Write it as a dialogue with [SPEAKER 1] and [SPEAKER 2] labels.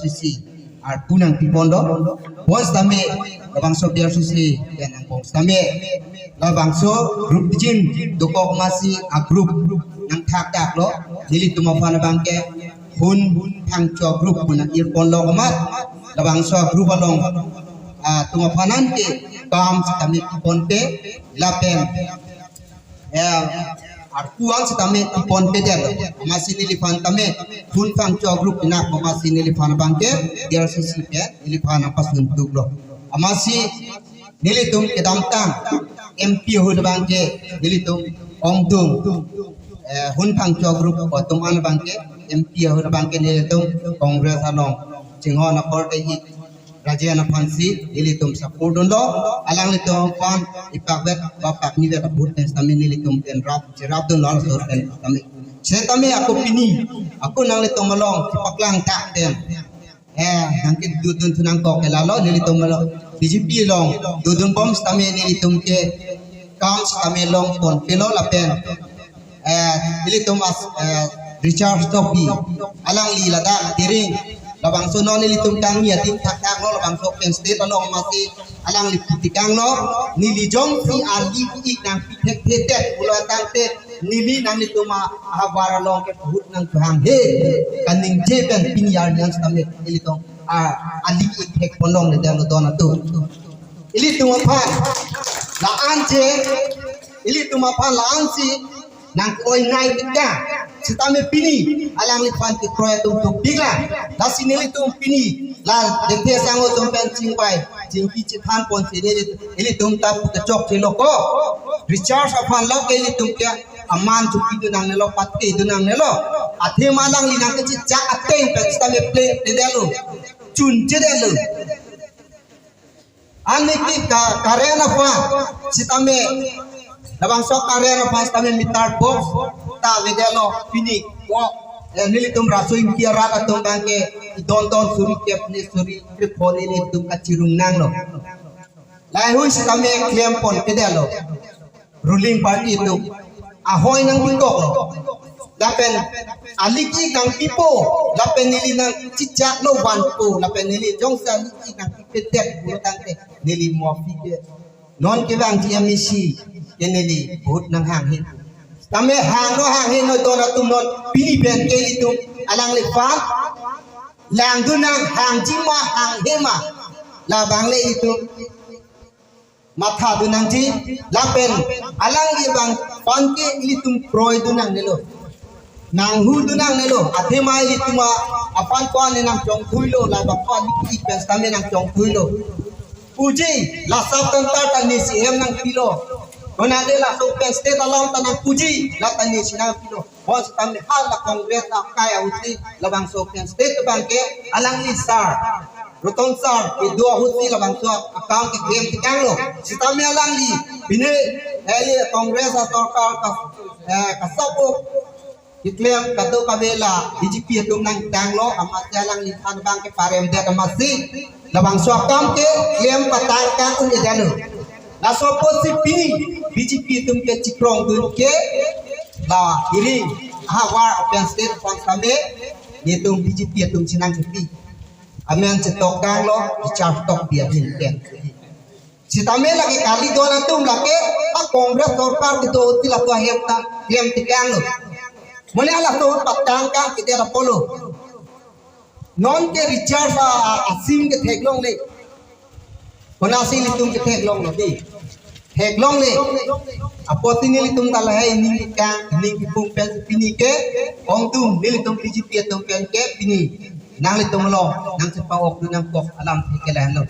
[SPEAKER 1] BRCC ar punang pipondo bos tame labangso BRCC dan angkong tame labangso grup jin doko masih a grup nang thak dak lo nili tumafana bangke hun thangcho grup punang irpon lo kamat labangso grup along tumafanan ke kam tame ponte lapen arkuang setame ipon pedel masih nilifan tame hun fang cho group ina masih nilifan bangke BRCC pe nilifan apa suntuk lo masih nilitum kedamtang MP hud bangke nilitum ongtung hun fang cho group otum an bangke MP hud bangke nilitum kongres along jinghon apor hi Raja Fansi nilitum support undo alang litum pan ipakbet bapak ni vet abut tami nilitum pen rap dun lor sor pen tami setami aku pini aku nang litum melong paklang tak ten nangkit dudun tunang kok elalo nilitum melong BJP long dudun bom tami nilitum ke kam tami long pon pelo lapen nilitum as Richard Topi alang li lada tiring labang so non nilitum kang ya tim tak lo labang so pen state along masih alang liputikang lo nilijong si ali ik nang pitek pitek ulo tangte nili nang lituma habara long ke put nang bang he kaning je pen pinyar yang stame nilitong ali ik hek pondong le dalo dona tu ilituma pan la anje ilituma pan la ansi nang oi nai kita sitame pini alang lipan ti proyek tum bigla la sinili tum pini la dekte sango tum pen singpai jingki chithan pon sinili ili tum ta chok thilo ko recharge afan lo ke ili tum kya aman chupi tu nang nelo patte tu nang nelo athe malang li nang chi cha atte pe sitame play de delu chun je delu aniki karena fa sitame labang sok karena pas kami mitar box ta vedelo pini wo nilitum rasuin kiara atum bangke don suri kepne suri tripoli ni tum kacirung nang lo lai hui kami claim pon kedelo ruling party itu ahoy nang bingkok lo lapen aliki kang pipo lapen nili nang cicak lo wanpo lapen nili jongsa aliki kang pipetek bulutante nili muafike non kebang dia misi yeneli বহুত nang hang hin tame hang hin no to na tum non pini ben ke itu alang le fa lang du nang hang jima hang hema la bang le itu matha du nang ji la pen alang ye bang pan ke ilitum proy du nang nelo nang hu du nang nelo athe mai lituma apan pan nang jong thuilo la ba pan ki pen tame nang jong thuilo puji la sab tantar tani si hem nang pilo Onade la so pen state along tanang puji la tani sinang pilo bos tamne hal la kongres na kaya uti labang so pen state bangke alang ni sar roton sar ke dua uti labang so account ke game tikang lo sitame alang li bine eli kongres atau kasapo iklaim kado kabela BJP tum nang tang lo amat alang li tan bangke parem dia kamasi labang so account ke claim patang kang un ejano la sopo si pini BJP tum ke cikrong dun ke la iri war open state pon sambe ni tum BJP tum sinang sepi amen cetok kang lo dicap tok dia hin ken sitame lagi kali dona tum lake a kongres sorkar gitu tila tua hepta hem tikang lo mone ala to patang kang kita la polo non ke recharge asim ke theklong le Konasi litum ke theklong no di theklong le apoti ni litum tala hai ni ka ni ki pung pen pini ke ong tum ni litum BJP tum pen ke pini nang litum lo nang sepa ok nang kok alam ke lan lo